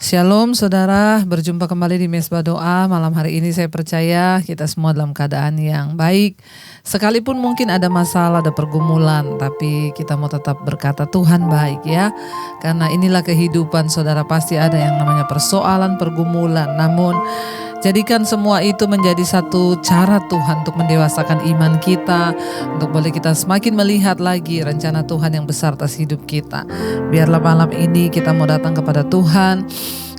Shalom saudara, berjumpa kembali di Mesbah Doa. Malam hari ini saya percaya kita semua dalam keadaan yang baik. Sekalipun mungkin ada masalah, ada pergumulan, tapi kita mau tetap berkata Tuhan baik ya. Karena inilah kehidupan saudara, pasti ada yang namanya persoalan, pergumulan. Namun jadikan semua itu menjadi satu cara Tuhan untuk mendewasakan iman kita, untuk boleh kita semakin melihat lagi rencana Tuhan yang besar atas hidup kita. Biarlah malam ini kita mau datang kepada Tuhan,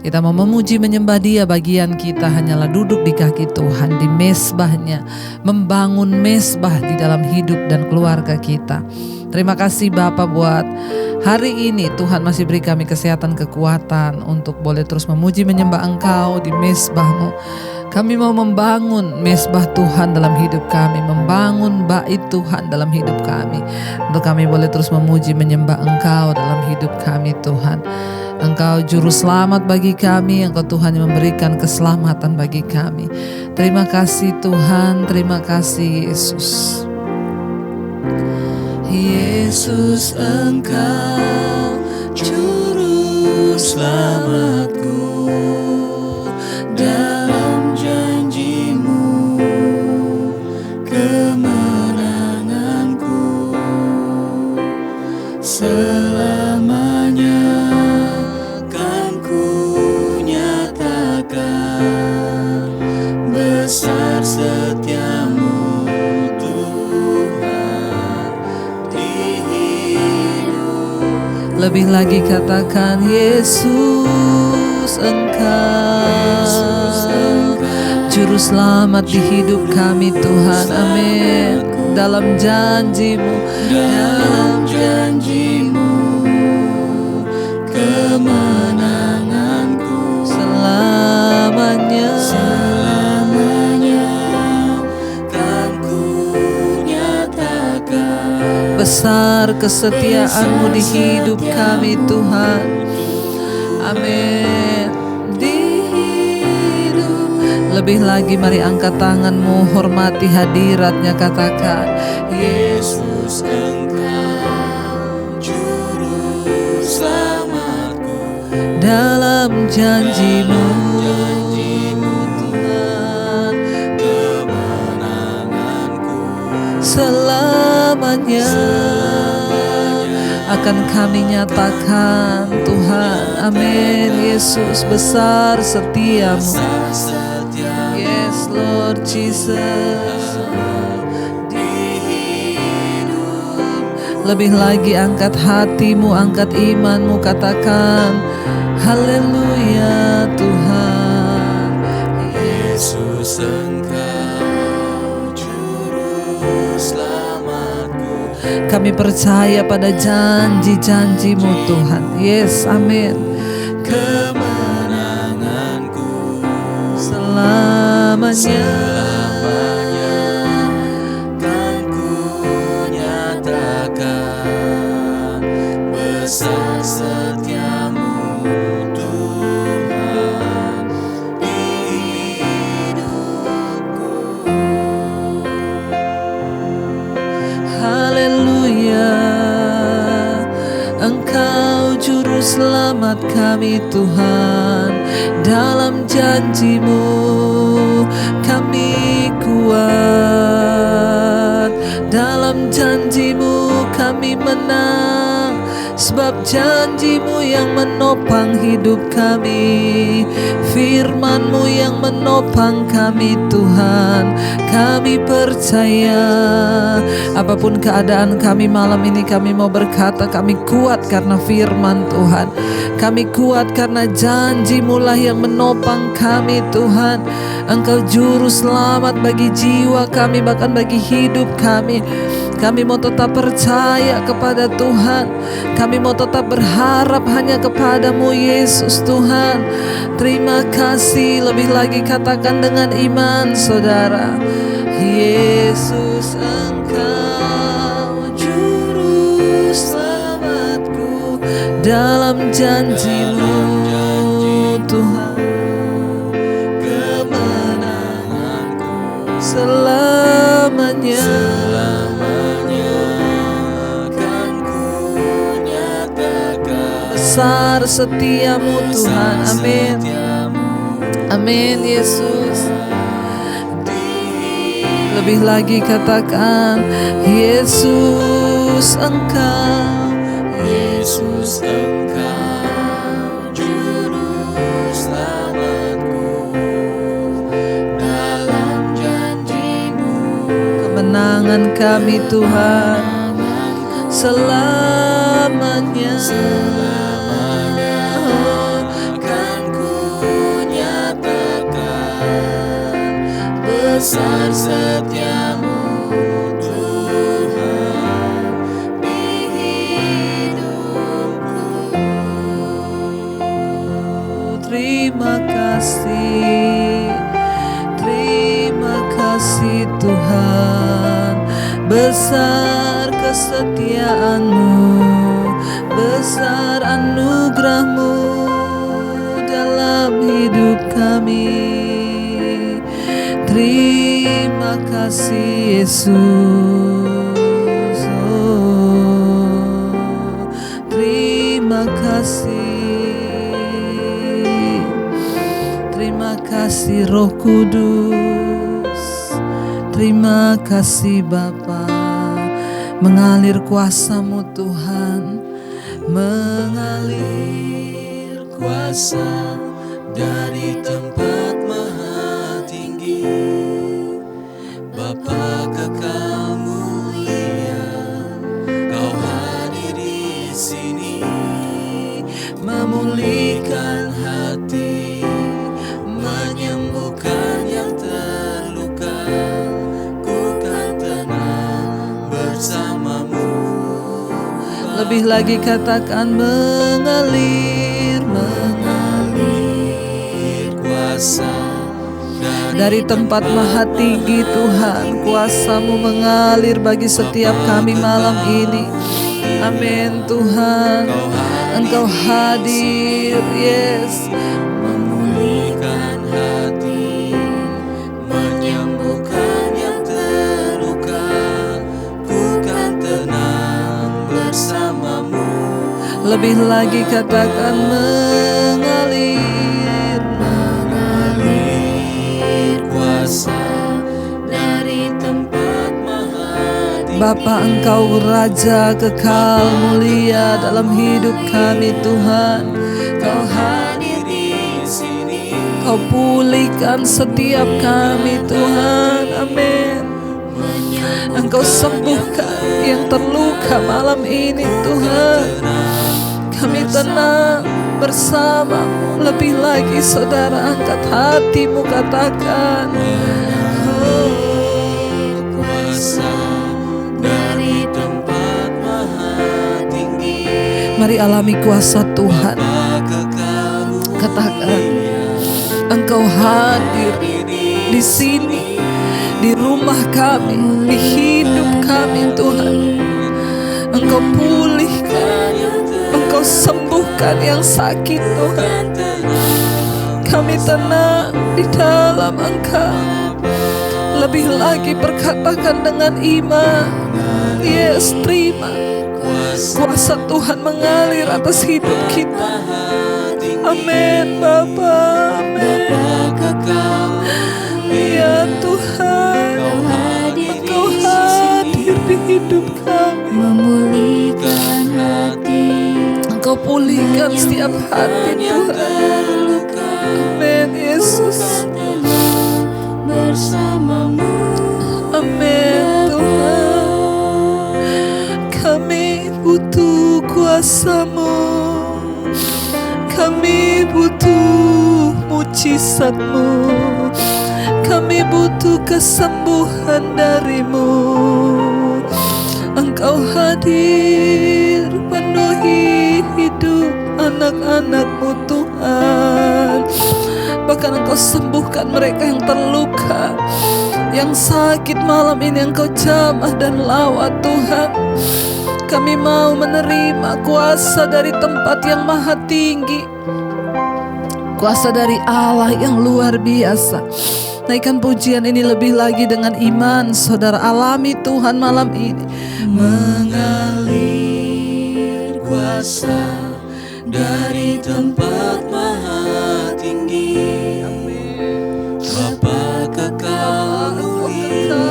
kita mau memuji menyembah Dia. Bagian kita hanyalah duduk di kaki Tuhan, di mesbahnya, membangun mesbah di dalam hidup dan keluarga kita. Terima kasih Bapa buat hari ini Tuhan masih beri kami kesehatan, kekuatan untuk boleh terus memuji menyembah Engkau di mesbah-Mu. Kami mau membangun mesbah Tuhan dalam hidup kami, membangun bait Tuhan dalam hidup kami. Untuk kami boleh terus memuji menyembah Engkau dalam hidup kami Tuhan. Engkau juru selamat bagi kami, Engkau Tuhan yang memberikan keselamatan bagi kami. Terima kasih Tuhan, terima kasih Yesus. Yesus, Engkau juru selamatku, dalam janji-Mu kemenanganku selamanya kan ku nyatakan besar setia-Mu. Lebih lagi katakan Yesus, Engkau juru selamat di hidup kami Tuhan. Amin. Dalam janji-Mu, dalam janji-Mu kemenanganku selamanya. Besar kesetiaan-Mu di hidup kami Tuhan. Amin. Di hidup. Lebih lagi mari angkat tangan-Mu, hormati hadirat-Nya, katakan Yesus, Engkau juru selamatku, dalam janji-Mu Tuhan kemenanganku selamanya akan kami nyatakan Tuhan. Amin. Yesus, besar setia-Mu. Yes Lord Jesus. Lebih lagi angkat hatimu, angkat imanmu, katakan haleluya Tuhan. Yesus, Engkau juru selamatku. Kami percaya pada janji-janji-Mu Tuhan. Yes, amin. Kemenanganku selamanya kan ku nyatakan besar setia-Mu Tuhan di hidupku. Haleluya, Engkau juru selamat kami Tuhan. Dalam janji-Mu kami kuat, dalam janji-Mu kami menang. Sebab janji-Mu yang menopang hidup kami, firman-Mu yang menopang kami Tuhan. Kami percaya apapun keadaan kami malam ini, kami mau berkata kami kuat karena firman Tuhan. Kami kuat karena janji-Mu lah yang menopang kami Tuhan. Engkau juru selamat bagi jiwa kami, bahkan bagi hidup kami. Kami mau tetap percaya kepada Tuhan. Kami mau tetap berharap hanya kepada-Mu Yesus Tuhan. Terima kasih. Lebih lagi katakan dengan iman saudara, Yesus, Engkau juru selamatku, dalam janji-Mu Tuhan kemenanganku selamanya. besar setiamu Tuhan. Amin. Amin Yesus. Lebih lagi katakan, Yesus Engkau, Yesus Engkau juru selamatku, dalam janji-Mu kemenangan kami Tuhan selamanya. Akan ku nyatakan besar setiamu Tuhan di hidupku. Terima kasih Tuhan, besar kesetiaan-Mu, besar anugerah-Mu dalam hidup kami. Terima kasih Yesus, terima kasih Roh Kudus, terima kasih Bapa. Mengalir kuasa-Mu Tuhan, mengalir Kuasa dari tempat maha tinggi, Bapa kekal mulia, Kau hadir di sini, memulihkan hati, menyembuhkan yang terluka. Ku kan tenang bersama-Mu. Lebih lagi katakan, mengalir Kuasa dari tempat maha tinggi Tuhan. Kuasa-Mu mengalir bagi setiap kami malam ini. Amin Tuhan, Engkau hadir, yes, memulihkan hati, menyembuhkan yang terluka. Ku kan tenang bersama-Mu. lebih lagi katakan, mengalir Kuasa dari tempat maha tinggi, Bapa, Engkau Raja kekal mulia dalam hidup kami Tuhan. Kau hadir di sini, Kau pulihkan setiap kami Tuhan. Amin. Engkau sembuhkan yang terluka malam ini Tuhan. Kami tenang bersama-Mu. Lebih lagi saudara, angkat hatimu, katakan, kuasa dari tempat maha tinggi, mari alami kuasa Tuhan. Katakan, Engkau hadir di sini, di rumah kami, di hidup kami Tuhan. Engkau pulihkan, Engkau sembuhkan yang sakit Tuhan. Kami tenang di dalam Engkau. Lebih lagi perkatakan dengan iman, yes, terima kuasa Tuhan mengalir atas hidup kita. Amin Bapa, amin. Ya Tuhan, Engkau hadir di hidup kami, memulihkan hati, Engkau pulihkan setiap hati Tuhan. Amin Yesus, bersama-Mu. amin Tuhan. Kami butuh kuasa-Mu, kami butuh mujizat-Mu, kami butuh kesembuhan dari-Mu. Engkau hadir penuhi hidup anak-anak-Mu Tuhan. Bahkan Engkau sembuhkan mereka yang terluka, yang sakit malam ini. Engkau jamah dan lawat Tuhan. Kami mau menerima kuasa dari tempat yang maha tinggi, kuasa dari Allah yang luar biasa. Naikkan pujian ini lebih lagi dengan iman. Saudara alami Tuhan malam ini. mengalir kuasa dari tempat maha tinggi. Bapa kekal mulia,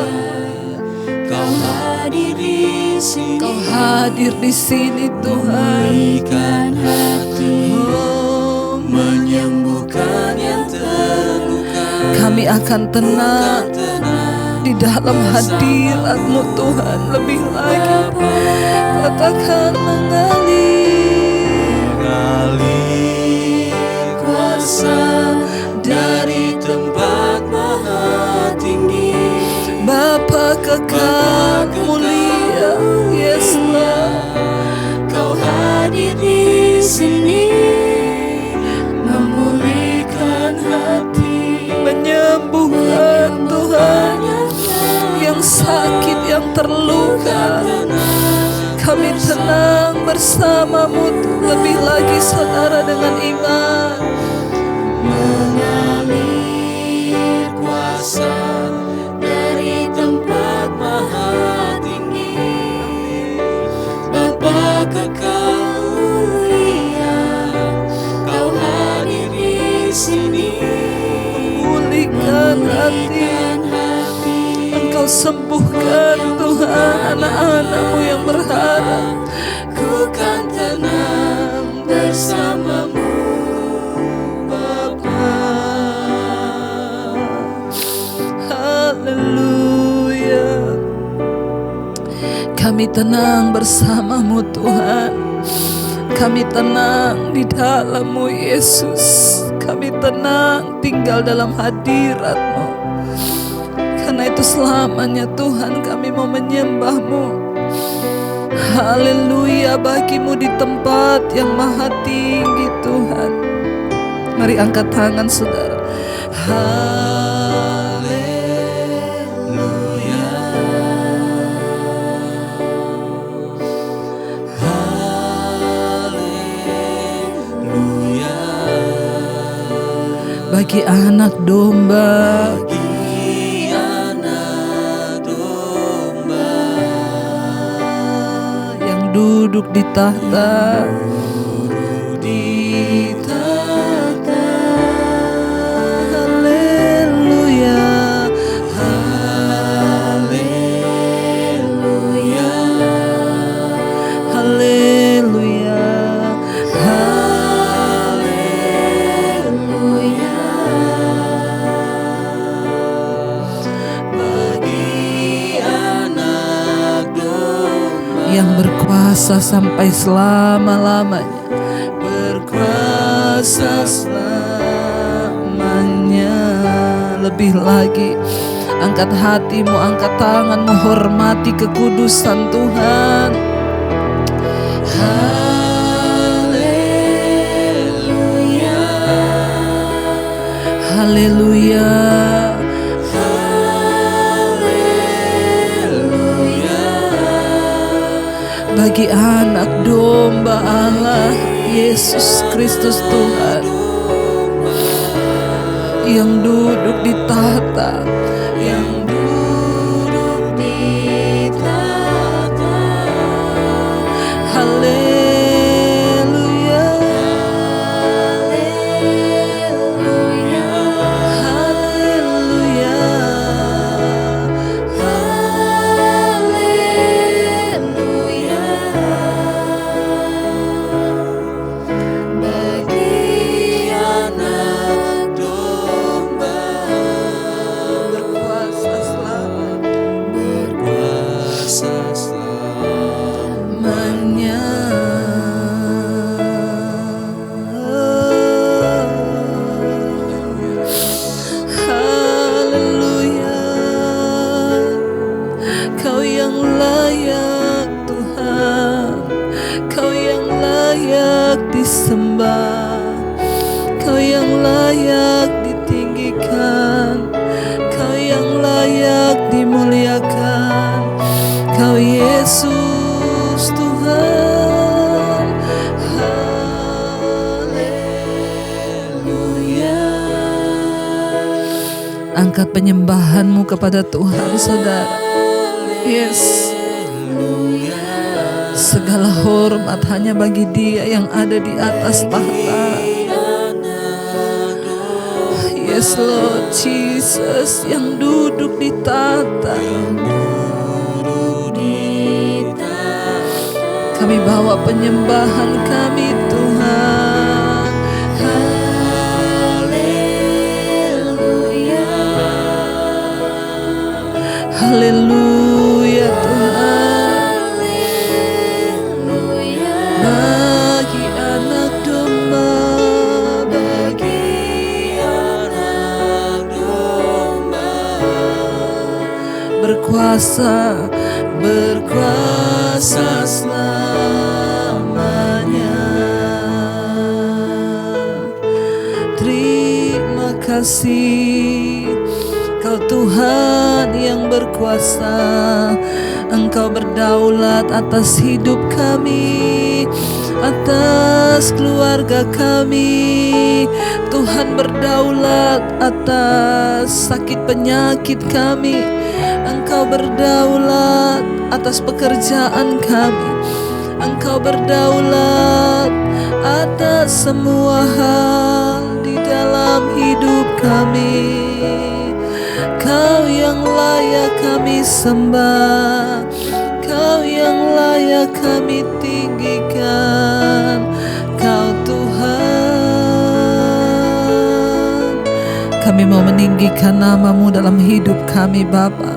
Kau hadir di sini. Kau hadir di sini Tuhan. Memulihkan hati, menyembuhkan yang terluka. Kami akan tenang di dalam hadirat-Mu Tuhan. Lebih lagi katakan mengalir kuasa dari tempat maha tinggi. Bapa kekal mulia, yes Lord. Kau hadir di sini, memulihkan hati, Menyembuhkan Tuhan yang sakit, yang terluka. Kami tenang bersama-Mu. Lebih lagi saudara dengan iman. mengalir kuasa dari tempat maha tinggi. Bapa kekal mulia, Kau hadir di sini, Pulihkan hati. Engkau sembuhkan Tuhan anak-anak-Mu yang berharap. ku kan tenang bersama-Mu, Bapa. Haleluya. Kami tenang bersama-Mu Tuhan. Kami tenang di dalam-Mu Yesus. Kami tenang tinggal dalam hadirat-Mu. Karena itu selamanya Tuhan kami mau menyembah-Mu. Haleluya, bagi-Mu di tempat yang maha tinggi Tuhan. Mari angkat tangan saudara. Haleluya, haleluya. Bagi anak domba Bagi anak domba yang duduk di tahta, di tahta. haleluya, Haleluya, haleluya, haleluya. Bagi anak domba yang berkuasa sampai selama-lamanya, berkuasa selamanya. Lebih lagi, angkat hatimu, angkat tanganmu, hormati kekudusan Tuhan. Haleluya, Haleluya, haleluya. bagi anak domba Allah Yesus Kristus Tuhan yang duduk di tahta, Yang duduk di tahta. haleluya, Haleluya, haleluya, haleluya. Bagi anak domba berkuasa selamat. berkuasa Manya. Haleluya, Kau yang layak Tuhan, Kau yang layak disembah, Kau yang layak ditinggikan, Kau yang layak dimuliakan, Kau Yesus Tuhan. Haleluya. Angkat penyembahanmu kepada Tuhan saudara. Yes. Segala Segala hormat hanya bagi Dia yang ada di atas tahta. Yes Lord Jesus, yang duduk di tahta. Kami bawa penyembahan kami Tuhan. Haleluya. Haleluya Tuhan. Haleluya. Bagi anak domba, Bagi anak domba berkuasa, berkuasa selamanya. Terima kasih, Kau Tuhan yang berkuasa. Engkau berdaulat atas hidup kami, atas keluarga kami. Tuhan berdaulat atas sakit penyakit kami. Engkau berdaulat atas pekerjaan kami. Engkau berdaulat atas semua hal di dalam hidup kami. Kau yang layak kami sembah, Kau yang layak kami tinggikan, Kau Tuhan. Kami mau meninggikan nama-Mu dalam hidup kami Bapa.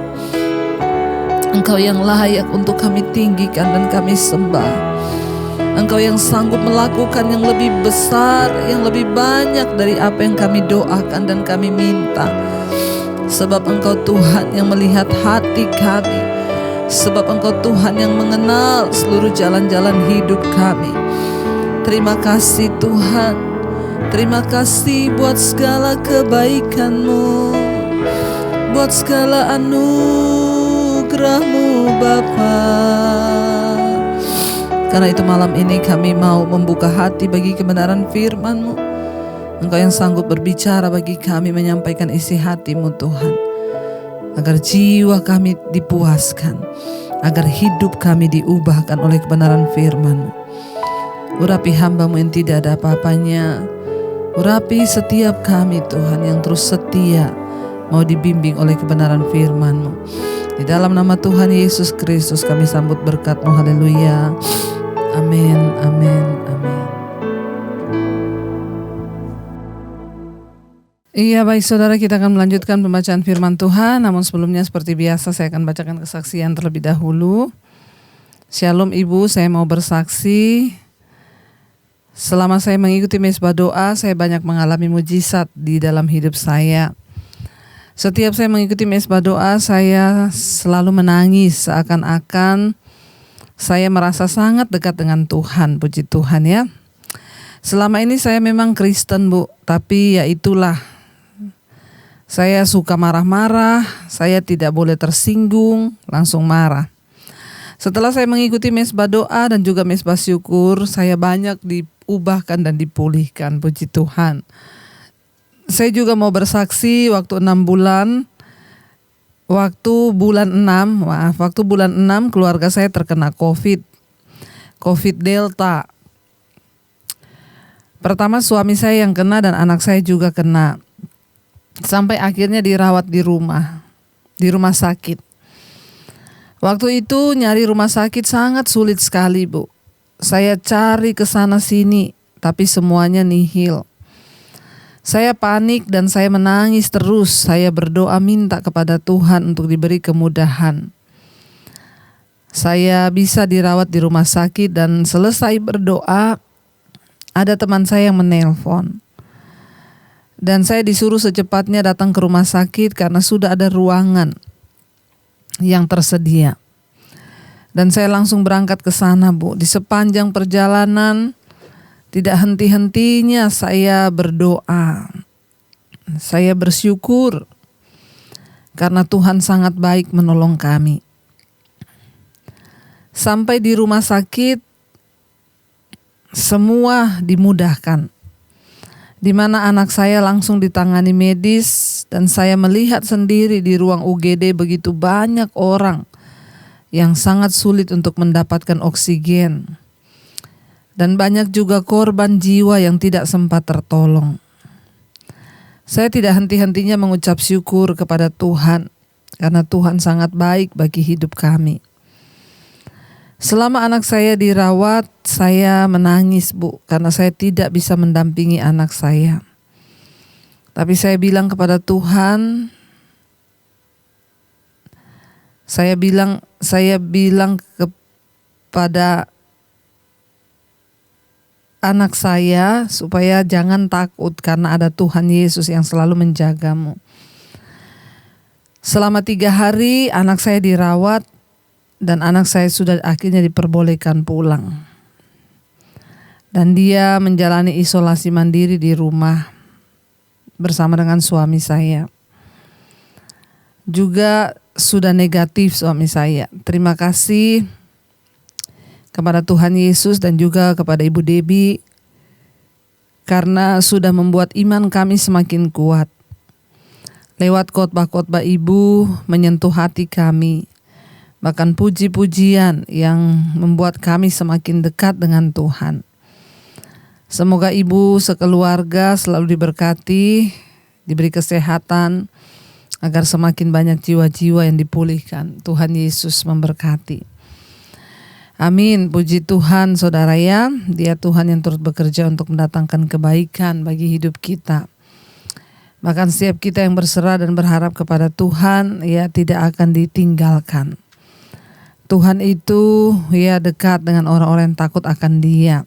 Engkau yang layak untuk kami tinggikan dan kami sembah. Engkau yang sanggup melakukan yang lebih besar, yang lebih banyak dari apa yang kami doakan dan kami minta. Sebab Engkau Tuhan yang melihat hati kami. Sebab Engkau Tuhan yang mengenal seluruh jalan-jalan hidup kami. Terima kasih Tuhan. Terima kasih buat segala kebaikan-Mu, buat segala anugerah-Mu Bapa. Karena itu malam ini kami mau membuka hati bagi kebenaran firman-Mu. Engkau yang sanggup berbicara bagi kami, menyampaikan isi hati-Mu Tuhan. Agar jiwa kami dipuaskan, agar hidup kami diubahkan oleh kebenaran firman-Mu. Urapi hamba-Mu yang tidak ada apa-apanya. Urapi setiap kami Tuhan yang terus setia, mau dibimbing oleh kebenaran firman-Mu. Di dalam nama Tuhan Yesus Kristus kami sambut berkat-Mu. Haleluya. Amin, amin, amin. Iya baik saudara, kita akan melanjutkan pembacaan firman Tuhan. Namun sebelumnya seperti biasa saya akan bacakan kesaksian terlebih dahulu. Shalom Ibu, saya mau bersaksi. Selama saya mengikuti mesbah doa, saya banyak mengalami mujizat di dalam hidup saya. Setiap saya mengikuti mesbah doa, saya selalu menangis seakan-akan saya merasa sangat dekat dengan Tuhan. Puji Tuhan ya. Selama ini saya memang Kristen Bu, tapi ya itulah. Saya suka marah-marah, saya tidak boleh tersinggung, langsung marah. Setelah saya mengikuti mesbah doa dan juga mesbah syukur, saya banyak diubahkan dan dipulihkan, puji Tuhan. Saya juga mau bersaksi waktu 6 bulan, waktu bulan 6 keluarga saya terkena COVID Delta. Pertama suami saya yang kena dan anak saya juga kena. Sampai akhirnya dirawat di rumah sakit. Waktu itu nyari rumah sakit sangat sulit sekali Bu. Saya cari ke sana sini, tapi semuanya nihil. Saya panik dan saya menangis terus. Saya berdoa minta kepada Tuhan untuk diberi kemudahan. Saya bisa dirawat di rumah sakit dan selesai berdoa, ada teman saya yang menelpon. Dan saya disuruh secepatnya datang ke rumah sakit karena sudah ada ruangan yang tersedia. Dan saya langsung berangkat ke sana Bu. Di sepanjang perjalanan tidak henti-hentinya saya berdoa. Saya bersyukur karena Tuhan sangat baik menolong kami. Sampai di rumah sakit semua dimudahkan. Di mana anak saya langsung ditangani medis dan saya melihat sendiri di ruang UGD begitu banyak orang yang sangat sulit untuk mendapatkan oksigen. Dan banyak juga korban jiwa yang tidak sempat tertolong. Saya tidak henti-hentinya mengucap syukur kepada Tuhan karena Tuhan sangat baik bagi hidup kami. Selama anak saya dirawat, saya menangis, Bu, karena saya tidak bisa mendampingi anak saya. Tapi saya bilang kepada Tuhan, saya bilang kepada anak saya supaya jangan takut karena ada Tuhan Yesus yang selalu menjagamu. Selama 3 hari anak saya dirawat dan anak saya sudah akhirnya diperbolehkan pulang. Dan dia menjalani isolasi mandiri di rumah bersama dengan suami saya. Juga sudah negatif suami saya. Terima kasih kepada Tuhan Yesus dan juga kepada Ibu Debbie karena sudah membuat iman kami semakin kuat. Lewat khotbah-khotbah Ibu menyentuh hati kami, bahkan puji-pujian yang membuat kami semakin dekat dengan Tuhan. Semoga Ibu sekeluarga selalu diberkati, diberi kesehatan agar semakin banyak jiwa-jiwa yang dipulihkan. Tuhan Yesus memberkati. Amin, puji Tuhan saudara ya, Dia Tuhan yang turut bekerja untuk mendatangkan kebaikan bagi hidup kita. Bahkan setiap kita yang berserah dan berharap kepada Tuhan, ya tidak akan ditinggalkan. Tuhan itu ya dekat dengan orang-orang yang takut akan Dia.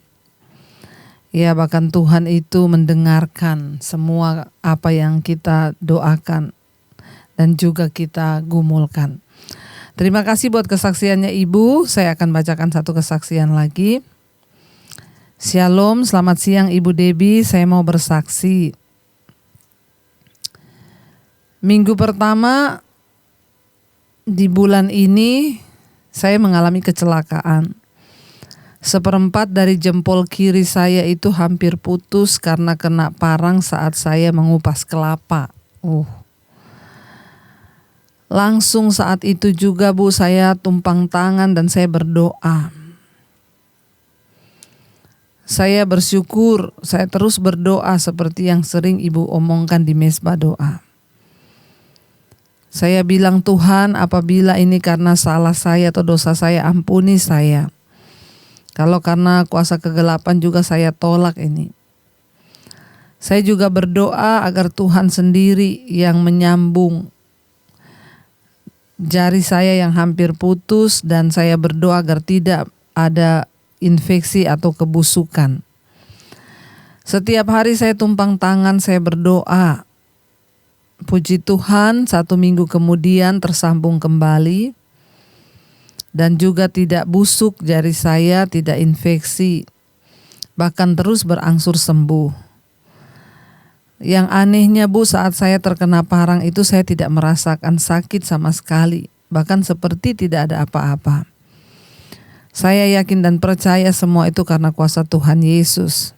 Ya bahkan Tuhan itu mendengarkan semua apa yang kita doakan dan juga kita gumulkan. Terima kasih buat kesaksiannya Ibu. Saya akan bacakan satu kesaksian lagi. Shalom, selamat siang Ibu Debbie. Saya mau bersaksi. Minggu pertama di bulan ini saya mengalami kecelakaan. 1/4 dari jempol kiri saya itu hampir putus karena kena parang saat saya mengupas kelapa. Langsung saat itu juga Bu, saya tumpang tangan dan saya berdoa. Saya bersyukur, saya terus berdoa seperti yang sering Ibu omongkan di mesbah doa. Saya bilang, Tuhan, apabila ini karena salah saya atau dosa saya, ampuni saya. Kalau karena kuasa kegelapan juga saya tolak ini. Saya juga berdoa agar Tuhan sendiri yang menyambung jari saya yang hampir putus dan saya berdoa agar tidak ada infeksi atau kebusukan. Setiap hari saya tumpang tangan, saya berdoa. Puji Tuhan, 1 minggu kemudian tersambung kembali dan juga tidak busuk jari saya, tidak infeksi, bahkan terus berangsur sembuh. Yang anehnya Bu, saat saya terkena parang itu saya tidak merasakan sakit sama sekali, bahkan seperti tidak ada apa-apa. Saya yakin dan percaya semua itu karena kuasa Tuhan Yesus.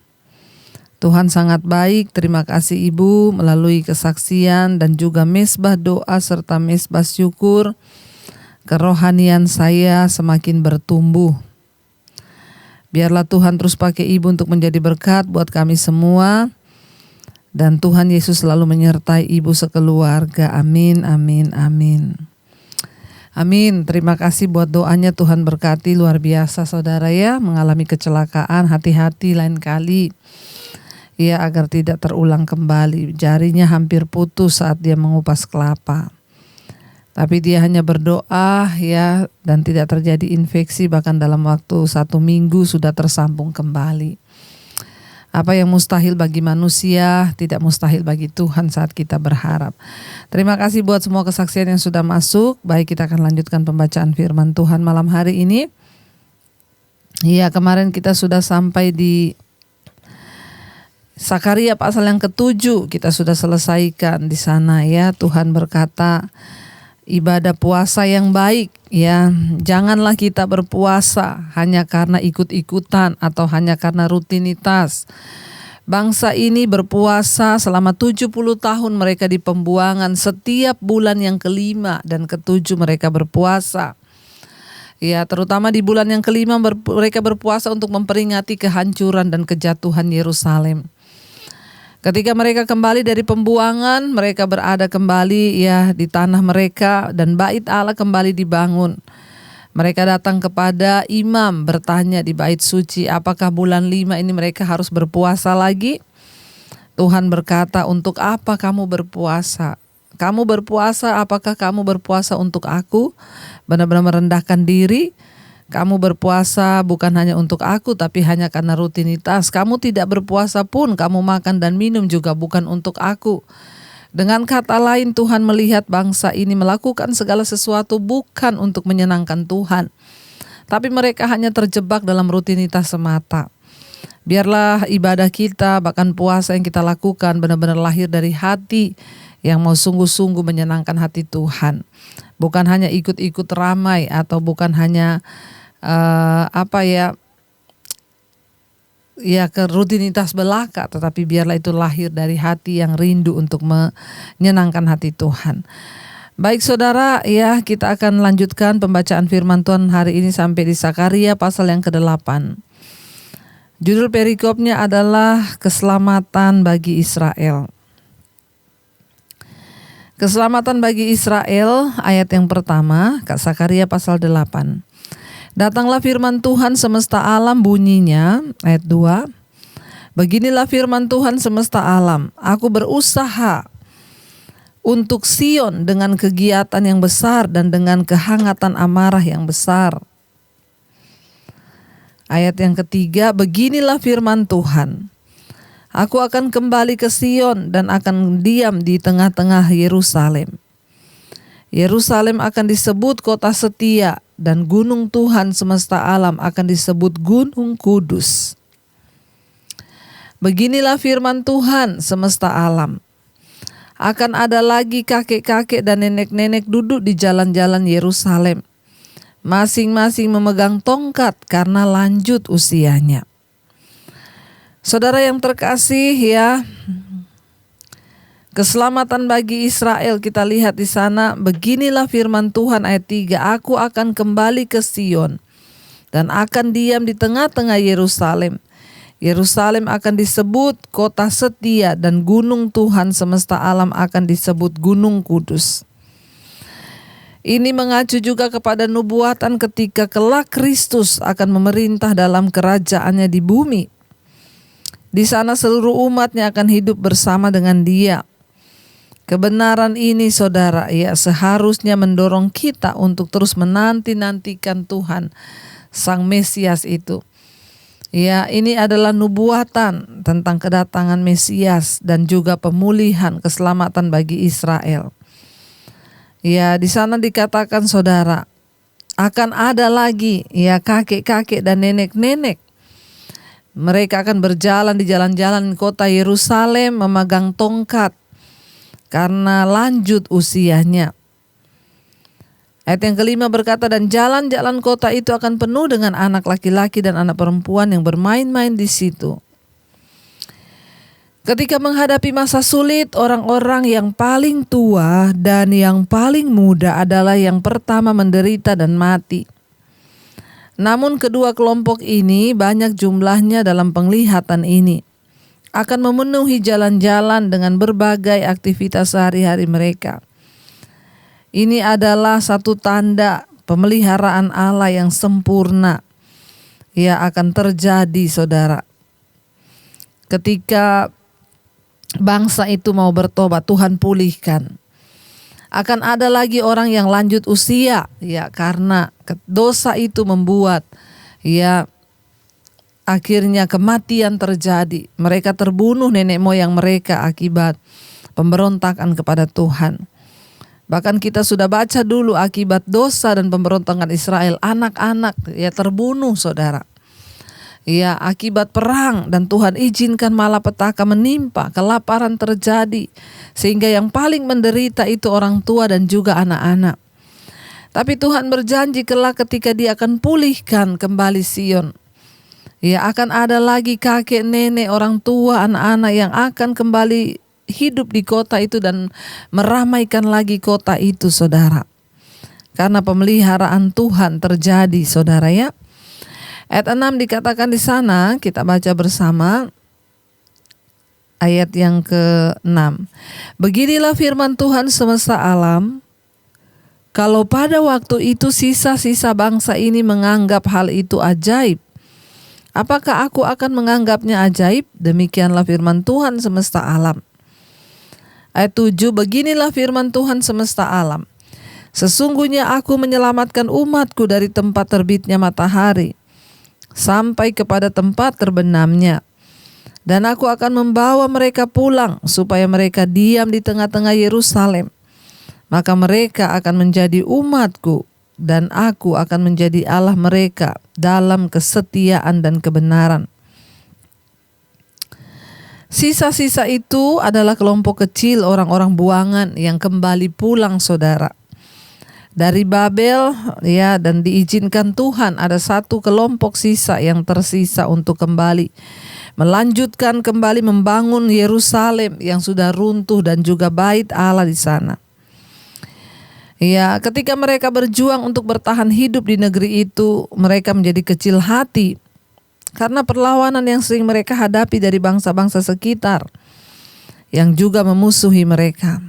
Tuhan sangat baik, terima kasih Ibu melalui kesaksian dan juga mesbah doa serta mesbah syukur. Kerohanian saya semakin bertumbuh. Biarlah Tuhan terus pakai Ibu untuk menjadi berkat buat kami semua. Dan Tuhan Yesus selalu menyertai Ibu sekeluarga. Amin, amin, amin. Amin, terima kasih buat doanya. Tuhan berkati luar biasa saudara ya. Mengalami kecelakaan, hati-hati lain kali. Ya agar tidak terulang kembali. Jarinya hampir putus saat dia mengupas kelapa. Tapi dia hanya berdoa ya dan tidak terjadi infeksi. Bahkan dalam waktu 1 minggu sudah tersambung kembali. Apa yang mustahil bagi manusia, tidak mustahil bagi Tuhan saat kita berharap. Terima kasih buat semua kesaksian yang sudah masuk. Baik, kita akan lanjutkan pembacaan firman Tuhan malam hari ini. Ya, kemarin kita sudah sampai di Sakaria pasal yang ke-7. Kita sudah selesaikan di sana ya. Tuhan berkata, ibadah puasa yang baik ya, janganlah kita berpuasa hanya karena ikut-ikutan atau hanya karena rutinitas. Bangsa ini berpuasa selama 70 tahun mereka di pembuangan, setiap bulan yang ke-5 dan ke-7 mereka berpuasa. Ya, terutama di bulan yang kelima mereka berpuasa untuk memperingati kehancuran dan kejatuhan Yerusalem. Ketika mereka kembali dari pembuangan, mereka berada kembali ya di tanah mereka dan bait Allah kembali dibangun. Mereka datang kepada imam bertanya di bait suci, apakah bulan 5 ini mereka harus berpuasa lagi? Tuhan berkata, untuk apa kamu berpuasa? Kamu berpuasa, apakah kamu berpuasa untuk aku? Benar-benar merendahkan diri. Kamu berpuasa bukan hanya untuk aku, tapi hanya karena rutinitas. Kamu tidak berpuasa pun, kamu makan dan minum juga bukan untuk aku. Dengan kata lain, Tuhan melihat bangsa ini melakukan segala sesuatu bukan untuk menyenangkan Tuhan, tapi mereka hanya terjebak dalam rutinitas semata. Biarlah ibadah kita, bahkan puasa yang kita lakukan benar-benar lahir dari hati yang mau sungguh-sungguh menyenangkan hati Tuhan. Bukan hanya ikut-ikut ramai atau bukan hanya ke rutinitas belaka, tetapi biarlah itu lahir dari hati yang rindu untuk menyenangkan hati Tuhan. Baik saudara, ya kita akan lanjutkan pembacaan firman Tuhan hari ini sampai di Sakaria pasal yang ke-8. Judul perikopnya adalah keselamatan bagi Israel. Keselamatan bagi Israel, ayat yang pertama, Sakaria pasal 8. Datanglah firman Tuhan semesta alam, bunyinya, ayat 2. Beginilah firman Tuhan semesta alam, aku berusaha untuk Sion dengan kegiatan yang besar dan dengan kehangatan amarah yang besar. Ayat yang ketiga, beginilah firman Tuhan. Aku akan kembali ke Sion dan akan diam di tengah-tengah Yerusalem. Yerusalem akan disebut kota setia dan gunung Tuhan semesta alam akan disebut gunung kudus. Beginilah firman Tuhan semesta alam. Akan ada lagi kakek-kakek dan nenek-nenek duduk di jalan-jalan Yerusalem, masing-masing memegang tongkat karena lanjut usianya. Saudara yang terkasih ya, keselamatan bagi Israel kita lihat di sana. Beginilah firman Tuhan ayat 3, aku akan kembali ke Sion dan akan diam di tengah-tengah Yerusalem. Yerusalem akan disebut kota setia dan gunung Tuhan semesta alam akan disebut gunung kudus. Ini mengacu juga kepada nubuatan ketika kelak Kristus akan memerintah dalam kerajaannya di bumi. Di sana seluruh umatnya akan hidup bersama dengan Dia. Kebenaran ini saudara ya seharusnya mendorong kita untuk terus menanti-nantikan Tuhan Sang Mesias itu. Ya, ini adalah nubuatan tentang kedatangan Mesias dan juga pemulihan keselamatan bagi Israel. Ya, di sana dikatakan saudara, akan ada lagi ya kakek-kakek dan nenek-nenek. Mereka akan berjalan di jalan-jalan kota Yerusalem memegang tongkat karena lanjut usianya. Ayat yang kelima berkata, dan jalan-jalan kota itu akan penuh dengan anak laki-laki dan anak perempuan yang bermain-main di situ. Ketika menghadapi masa sulit, orang-orang yang paling tua dan yang paling muda adalah yang pertama menderita dan mati. Namun kedua kelompok ini banyak jumlahnya dalam penglihatan ini. Akan memenuhi jalan-jalan dengan berbagai aktivitas sehari-hari mereka. Ini adalah satu tanda pemeliharaan Allah yang sempurna. Ya akan terjadi saudara. Ketika bangsa itu mau bertobat, Tuhan pulihkan. Akan ada lagi orang yang lanjut usia ya karena dosa itu membuat ya akhirnya kematian terjadi. Mereka terbunuh nenek moyang mereka akibat pemberontakan kepada Tuhan. Bahkan kita sudah baca dulu akibat dosa dan pemberontakan Israel, anak-anak ya terbunuh saudara. Ya akibat perang dan Tuhan izinkan malapetaka menimpa, kelaparan terjadi. Sehingga yang paling menderita itu orang tua dan juga anak-anak. Tapi Tuhan berjanji kelak ketika Dia akan pulihkan kembali Sion. Ya akan ada lagi kakek, nenek, orang tua, anak-anak yang akan kembali hidup di kota itu dan meramaikan lagi kota itu saudara. karena pemeliharaan Tuhan terjadi, saudara ya. Ayat 6 dikatakan di sana, kita baca bersama ayat yang ke-6. Beginilah firman Tuhan semesta alam, kalau pada waktu itu sisa-sisa bangsa ini menganggap hal itu ajaib, apakah aku akan menganggapnya ajaib? Demikianlah firman Tuhan semesta alam. Ayat 7, beginilah firman Tuhan semesta alam. Sesungguhnya aku menyelamatkan umatku dari tempat terbitnya matahari sampai kepada tempat terbenamnya. Dan aku akan membawa mereka pulang supaya mereka diam di tengah-tengah Yerusalem. Maka mereka akan menjadi umatku dan aku akan menjadi Allah mereka dalam kesetiaan dan kebenaran. Sisa-sisa itu adalah kelompok kecil orang-orang buangan yang kembali pulang, saudara, dari Babel ya, dan diizinkan Tuhan ada satu kelompok sisa yang tersisa untuk kembali melanjutkan kembali membangun Yerusalem yang sudah runtuh dan juga bait Allah di sana. Ya, ketika mereka berjuang untuk bertahan hidup di negeri itu, mereka menjadi kecil hati karena perlawanan yang sering mereka hadapi dari bangsa-bangsa sekitar yang juga memusuhi mereka.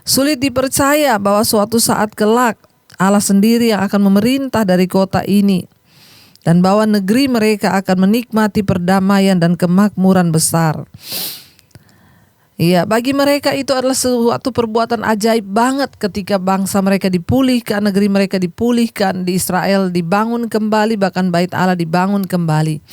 Sulit dipercaya bahwa suatu saat kelak Allah sendiri yang akan memerintah dari kota ini dan bahwa negeri mereka akan menikmati perdamaian dan kemakmuran besar. Iya, bagi mereka itu adalah suatu perbuatan ajaib banget ketika bangsa mereka dipulihkan, negeri mereka dipulihkan, di Israel dibangun kembali, bahkan bait Allah dibangun kembali.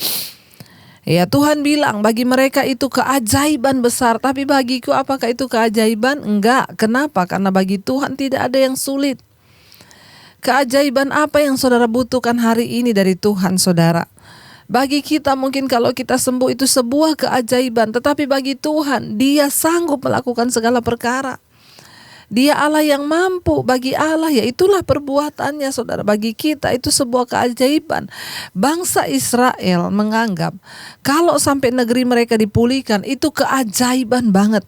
Ya, Tuhan bilang bagi mereka itu keajaiban besar, tapi bagiku apakah itu keajaiban? Enggak. Kenapa? Karena bagi Tuhan tidak ada yang sulit. Keajaiban apa yang saudara butuhkan hari ini dari Tuhan, saudara? Bagi kita mungkin kalau kita sembuh itu sebuah keajaiban, tetapi bagi Tuhan Dia sanggup melakukan segala perkara. Dia Allah yang mampu. Bagi Allah ya itulah perbuatannya, saudara. Bagi kita itu sebuah keajaiban. Bangsa Israel menganggap kalau sampai negeri mereka dipulihkan itu keajaiban banget.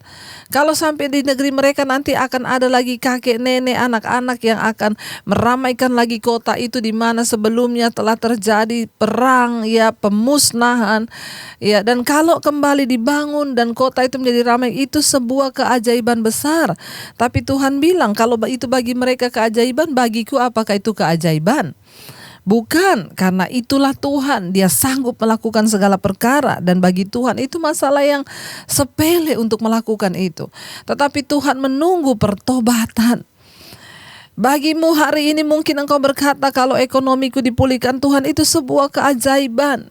Kalau sampai di negeri mereka nanti akan ada lagi kakek, nenek, anak-anak yang akan meramaikan lagi kota itu di mana sebelumnya telah terjadi perang, ya, pemusnahan, ya, dan kalau kembali dibangun dan kota itu menjadi ramai, itu sebuah keajaiban besar. Tapi Tuhan bilang kalau itu bagi mereka keajaiban, bagiku apakah itu keajaiban? Bukan, karena itulah Tuhan, Dia sanggup melakukan segala perkara, dan bagi Tuhan itu masalah yang sepele untuk melakukan itu. Tetapi Tuhan menunggu pertobatan. Bagimu hari ini mungkin engkau berkata kalau ekonomiku dipulihkan Tuhan, itu sebuah keajaiban.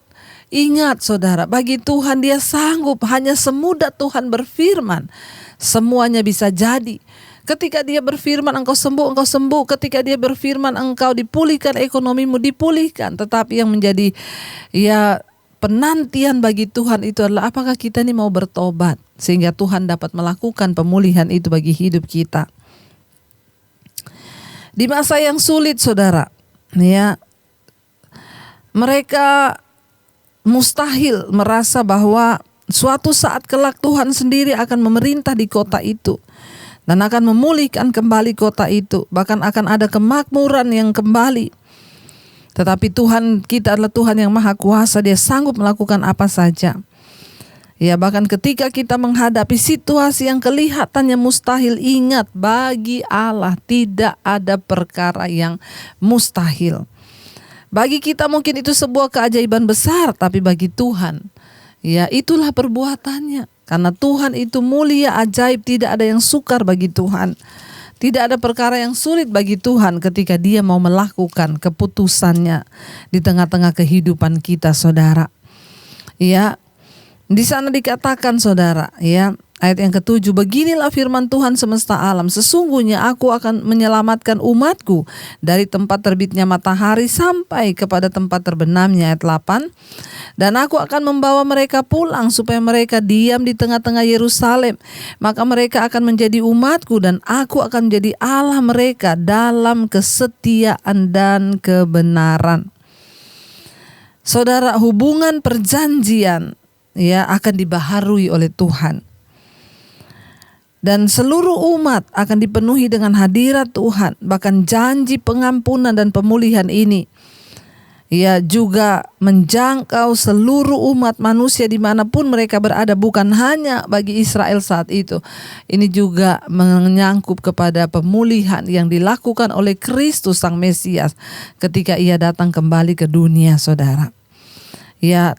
Ingat saudara, bagi Tuhan Dia sanggup, hanya semudah Tuhan berfirman, semuanya bisa jadi. Ketika Dia berfirman engkau sembuh, engkau sembuh. Ketika Dia berfirman engkau dipulihkan, ekonomimu dipulihkan. Tetapi yang menjadi ya penantian bagi Tuhan itu adalah apakah kita ini mau bertobat sehingga Tuhan dapat melakukan pemulihan itu bagi hidup kita. Di masa yang sulit, saudara, ya, mereka mustahil merasa bahwa suatu saat kelak Tuhan sendiri akan memerintah di kota itu dan akan memulihkan kembali kota itu, bahkan akan ada kemakmuran yang kembali. Tetapi Tuhan kita adalah Tuhan yang maha kuasa, Dia sanggup melakukan apa saja. Ya, bahkan ketika kita menghadapi situasi yang kelihatannya mustahil, ingat bagi Allah tidak ada perkara yang mustahil. Bagi kita mungkin itu sebuah keajaiban besar, tapi bagi Tuhan, ya itulah perbuatannya. Karena Tuhan itu mulia, ajaib, tidak ada yang sukar bagi Tuhan. Tidak ada perkara yang sulit bagi Tuhan ketika Dia mau melakukan keputusannya di tengah-tengah kehidupan kita, saudara. Ya, di sana dikatakan, saudara, ya, ayat yang ke-7, beginilah firman Tuhan semesta alam, sesungguhnya aku akan menyelamatkan umatku dari tempat terbitnya matahari sampai kepada tempat terbenamnya. Ayat 8, dan aku akan membawa mereka pulang supaya mereka diam di tengah-tengah Yerusalem. Maka mereka akan menjadi umatku dan aku akan menjadi Allah mereka dalam kesetiaan dan kebenaran. Saudara, hubungan perjanjian ya akan dibaharui oleh Tuhan. Dan seluruh umat akan dipenuhi dengan hadirat Tuhan. Bahkan janji pengampunan dan pemulihan ini juga menjangkau seluruh umat manusia dimanapun mereka berada, bukan hanya bagi Israel saat itu. Ini juga menyangkut kepada pemulihan yang dilakukan oleh Kristus Sang Mesias ketika ia datang kembali ke dunia, saudara.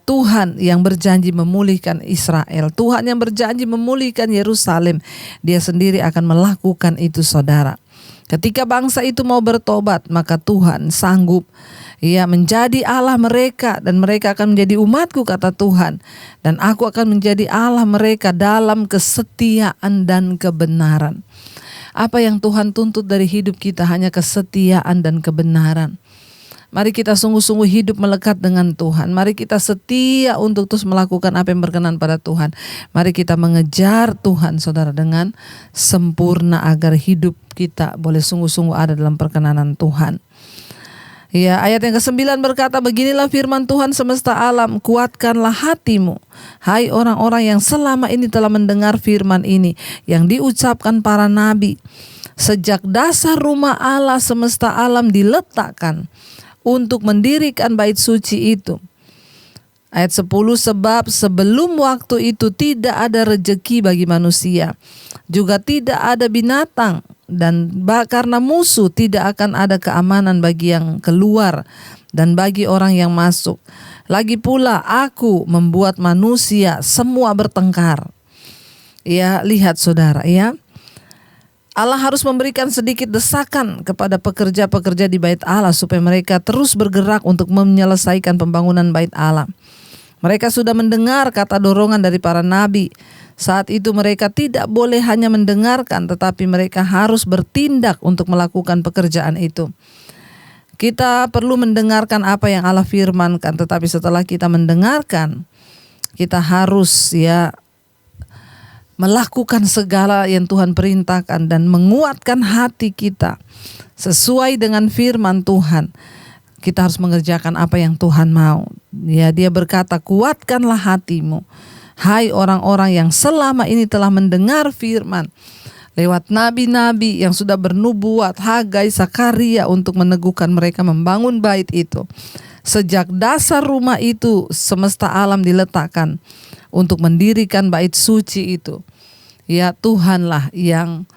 Tuhan yang berjanji memulihkan Israel, Tuhan yang berjanji memulihkan Yerusalem, Dia sendiri akan melakukan itu, saudara. Ketika bangsa itu mau bertobat, maka Tuhan sanggup menjadi Allah mereka, dan mereka akan menjadi umatku, kata Tuhan, dan aku akan menjadi Allah mereka dalam kesetiaan dan kebenaran. Apa yang Tuhan tuntut dari hidup kita hanya kesetiaan dan kebenaran. Mari kita sungguh-sungguh hidup melekat dengan Tuhan. Mari kita setia untuk terus melakukan apa yang berkenan pada Tuhan. Mari kita mengejar Tuhan, saudara, dengan sempurna agar hidup kita boleh sungguh-sungguh ada dalam perkenanan Tuhan. Ayat yang ke-9 berkata, beginilah firman Tuhan semesta alam, kuatkanlah hatimu, hai orang-orang yang selama ini telah mendengar firman ini yang diucapkan para nabi. Sejak dasar rumah Allah semesta alam diletakkan untuk mendirikan bait suci itu. Ayat 10, sebab sebelum waktu itu tidak ada rejeki bagi manusia, juga tidak ada binatang, dan karena musuh tidak akan ada keamanan bagi yang keluar dan bagi orang yang masuk. Lagi pula aku membuat manusia semua bertengkar. Lihat saudara, Allah harus memberikan sedikit desakan kepada pekerja-pekerja di bait Allah supaya mereka terus bergerak untuk menyelesaikan pembangunan bait Allah. Mereka sudah mendengar kata dorongan dari para nabi. Saat itu mereka tidak boleh hanya mendengarkan, tetapi mereka harus bertindak untuk melakukan pekerjaan itu. Kita perlu mendengarkan apa yang Allah firmankan, tetapi setelah kita mendengarkan, kita harus melakukan segala yang Tuhan perintahkan dan menguatkan hati kita sesuai dengan firman Tuhan. Kita harus mengerjakan apa yang Tuhan mau. Dia berkata, kuatkanlah hatimu, hai orang-orang yang selama ini telah mendengar firman lewat nabi-nabi yang sudah bernubuat, Hagai, Sakaria, untuk meneguhkan mereka membangun bait itu. Sejak dasar rumah itu semesta alam diletakkan untuk mendirikan bait suci itu. Tuhanlah yang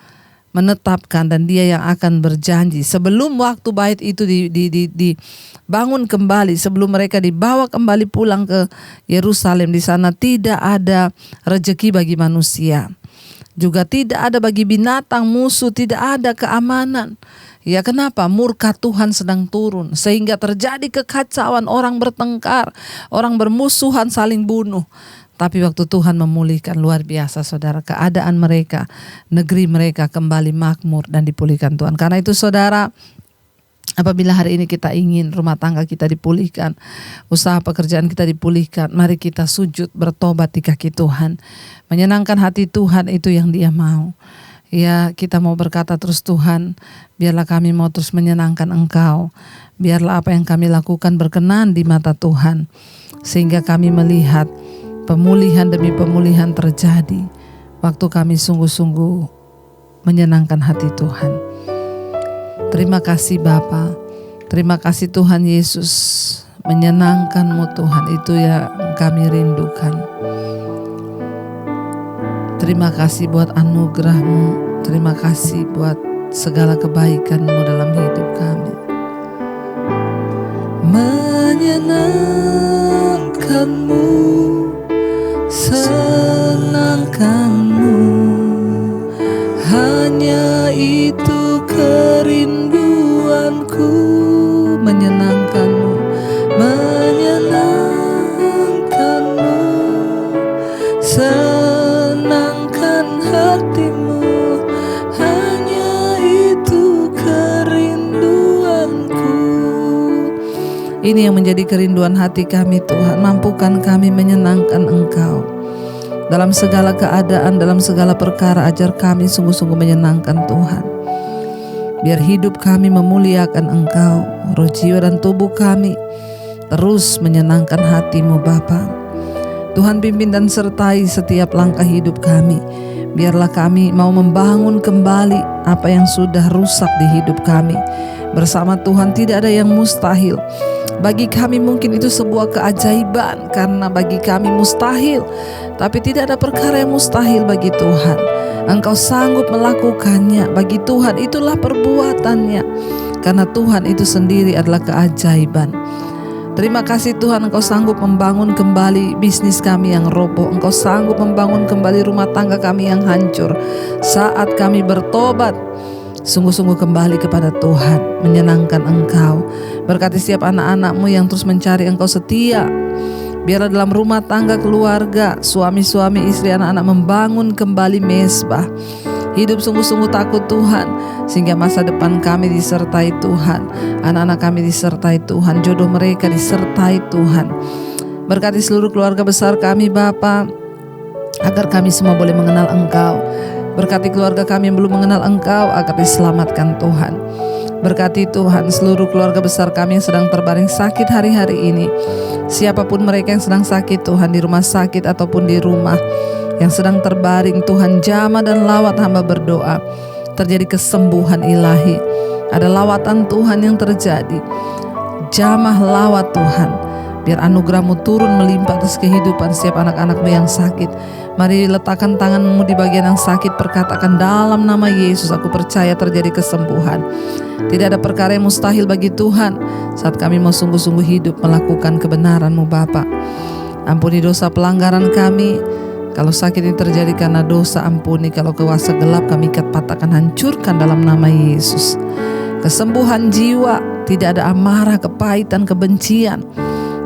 menetapkan dan Dia yang akan berjanji. Sebelum waktu bait itu dibangun kembali, sebelum mereka dibawa kembali pulang ke Yerusalem, di sana tidak ada rejeki bagi manusia. Juga tidak ada bagi binatang, musuh, tidak ada keamanan. Kenapa? Murka Tuhan sedang turun sehingga terjadi kekacauan, orang bertengkar, orang bermusuhan, saling bunuh. Tapi waktu Tuhan memulihkan, luar biasa saudara, keadaan mereka, negeri mereka kembali makmur dan dipulihkan Tuhan. Karena itu saudara, apabila hari ini kita ingin rumah tangga kita dipulihkan, usaha pekerjaan kita dipulihkan, mari kita sujud bertobat di kaki Tuhan. Menyenangkan hati Tuhan itu yang Dia mau. Kita mau berkata terus, Tuhan, biarlah kami mau terus menyenangkan Engkau. Biarlah apa yang kami lakukan berkenan di mata Tuhan, sehingga kami melihat pemulihan demi pemulihan terjadi waktu kami sungguh-sungguh menyenangkan hati Tuhan. Terima kasih Bapa, terima kasih Tuhan Yesus, menyenangkan-Mu Tuhan, itu yang kami rindukan. Terima kasih buat anugerah-Mu, terima kasih buat segala kebaikan-Mu dalam hidup kami. Menyenangkan-Mu, senangkan-Mu, hanya itu kerinduanku. Menyenangkan-Mu, menyenangkan-Mu, senangkan hatimu, hanya itu kerinduanku. Ini yang menjadi kerinduan hati kami Tuhan. Mampukan kami menyenangkan Engkau dalam segala keadaan, dalam segala perkara. Ajar kami sungguh-sungguh menyenangkan Tuhan. Biar hidup kami memuliakan Engkau, roh, jiwa, dan tubuh kami terus menyenangkan hati-Mu Bapa. Tuhan pimpin dan sertai setiap langkah hidup kami. Biarlah kami mau membangun kembali apa yang sudah rusak di hidup kami. Bersama Tuhan tidak ada yang mustahil. Bagi kami mungkin itu sebuah keajaiban, karena bagi kami mustahil, tapi tidak ada perkara yang mustahil bagi Tuhan. Engkau sanggup melakukannya. Bagi Tuhan itulah perbuatannya, karena Tuhan itu sendiri adalah keajaiban. Terima kasih Tuhan, Engkau sanggup membangun kembali bisnis kami yang roboh. Engkau sanggup membangun kembali rumah tangga kami yang hancur. Saat kami bertobat, sungguh-sungguh kembali kepada Tuhan, menyenangkan Engkau. Berkati setiap anak-anak-Mu yang terus mencari Engkau setia. Biarlah dalam rumah tangga, keluarga, suami-suami, istri, anak-anak membangun kembali mesbah. Hidup sungguh-sungguh takut Tuhan, sehingga masa depan kami disertai Tuhan, anak-anak kami disertai Tuhan, jodoh mereka disertai Tuhan. Berkati seluruh keluarga besar kami Bapa, agar kami semua boleh mengenal Engkau. Berkati keluarga kami yang belum mengenal Engkau, agar diselamatkan Tuhan. Berkati Tuhan seluruh keluarga besar kami yang sedang terbaring sakit hari-hari ini. Siapapun mereka yang sedang sakit Tuhan, di rumah sakit ataupun di rumah, yang sedang terbaring Tuhan, jamah dan lawat hamba berdoa, terjadi kesembuhan ilahi. Ada lawatan Tuhan yang terjadi, jamah lawat Tuhan. Biar anugerah-Mu turun melimpah atas kehidupan setiap anak-anak-Mu yang sakit. Mari letakkan tangan-Mu di bagian yang sakit, perkatakan dalam nama Yesus, aku percaya terjadi kesembuhan. Tidak ada perkara yang mustahil bagi Tuhan saat kami mau sungguh-sungguh hidup melakukan kebenaran-Mu Bapa. Ampuni dosa pelanggaran kami. Kalau sakit ini terjadi karena dosa, ampuni. Kalau kuasa gelap kami ikat, patahkan, hancurkan dalam nama Yesus. Kesembuhan jiwa, tidak ada amarah, kepahitan, kebencian,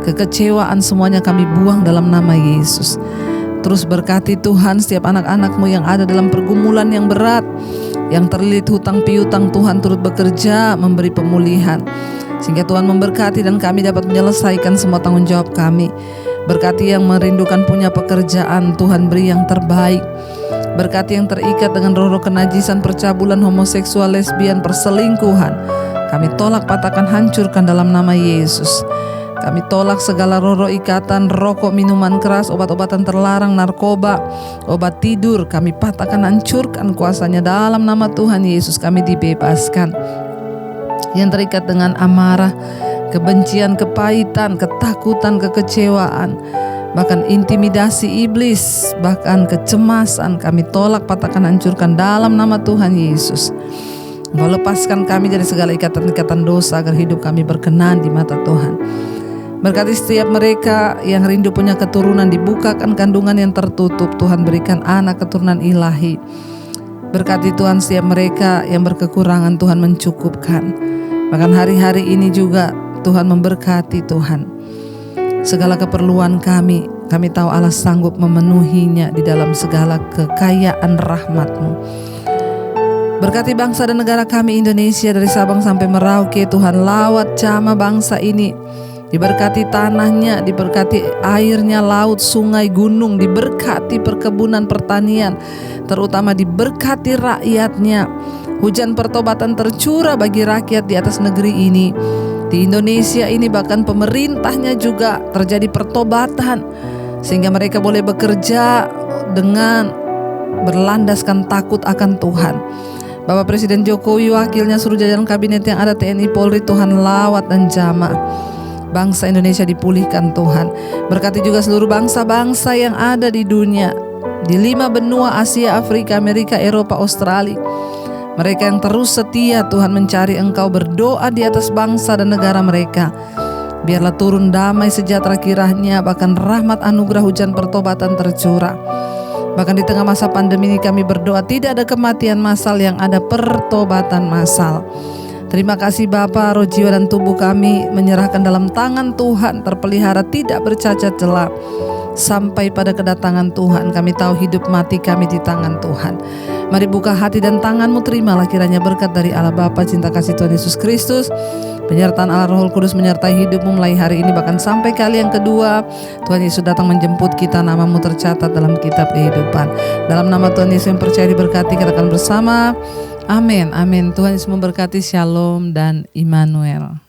kekecewaan, semuanya kami buang dalam nama Yesus. Terus berkati Tuhan setiap anak-anak-Mu yang ada dalam pergumulan yang berat, yang terlilit hutang piutang, Tuhan turut bekerja memberi pemulihan, sehingga Tuhan memberkati dan kami dapat menyelesaikan semua tanggung jawab kami. Berkati yang merindukan punya pekerjaan, Tuhan beri yang terbaik. Berkati yang terikat dengan roh-roh kenajisan, percabulan, homoseksual, lesbian, perselingkuhan, kami tolak, patahkan, hancurkan dalam nama Yesus. Kami tolak segala roh-roh ikatan, rokok, minuman keras, obat-obatan terlarang, narkoba, obat tidur, kami patahkan, hancurkan kuasanya dalam nama Tuhan Yesus. Kami dibebaskan. Yang terikat dengan amarah, kebencian, kepahitan, ketakutan, kekecewaan, bahkan intimidasi iblis, bahkan kecemasan, kami tolak, patahkan, hancurkan dalam nama Tuhan Yesus. Engkau lepaskan kami dari segala ikatan-ikatan dosa, agar hidup kami berkenan di mata Tuhan. Berkati setiap mereka yang rindu punya keturunan, dibukakan kandungan yang tertutup, Tuhan berikan anak keturunan ilahi. Berkati Tuhan setiap mereka yang berkekurangan, Tuhan mencukupkan. Bahkan hari-hari ini juga Tuhan memberkati Tuhan. Segala keperluan kami tahu Allah sanggup memenuhinya di dalam segala kekayaan rahmat-Mu. Berkati bangsa dan negara kami Indonesia, dari Sabang sampai Merauke, Tuhan lawat jamah bangsa ini. Diberkati tanahnya, diberkati airnya, laut, sungai, gunung, diberkati perkebunan, pertanian, terutama diberkati rakyatnya. Hujan pertobatan tercurah bagi rakyat di atas negeri ini. Di Indonesia ini bahkan pemerintahnya juga terjadi pertobatan, sehingga mereka boleh bekerja dengan berlandaskan takut akan Tuhan. Bapak Presiden Jokowi, wakilnya, seluruh jajaran kabinet yang ada, TNI, Polri, Tuhan lawat dan jamah. Bangsa Indonesia dipulihkan Tuhan. Berkati juga seluruh bangsa-bangsa yang ada di dunia, di 5 benua, Asia, Afrika, Amerika, Eropa, Australia. Mereka yang terus setia Tuhan mencari Engkau, berdoa di atas bangsa dan negara mereka. Biarlah turun damai sejahtera kiranya, bahkan rahmat anugerah hujan pertobatan tercurah. Bahkan di tengah masa pandemi ini kami berdoa, tidak ada kematian massal, yang ada pertobatan massal. Terima kasih Bapa, roh, jiwa, dan tubuh kami menyerahkan dalam tangan Tuhan, terpelihara, tidak bercacat celah sampai pada kedatangan Tuhan. Kami tahu hidup mati kami di tangan Tuhan. Mari buka hati dan tangan-Mu, terimalah kiranya berkat dari Allah Bapa, cinta kasih Tuhan Yesus Kristus, penyertaan Allah Roh Kudus menyertai hidup-Mu mulai hari ini bahkan sampai kali yang kedua. Tuhan Yesus datang menjemput kita, nama-Mu tercatat dalam kitab kehidupan. Dalam nama Tuhan Yesus yang percaya diberkati, katakan bersama, amin, amin. Tuhan Yesus memberkati. Shalom dan Immanuel.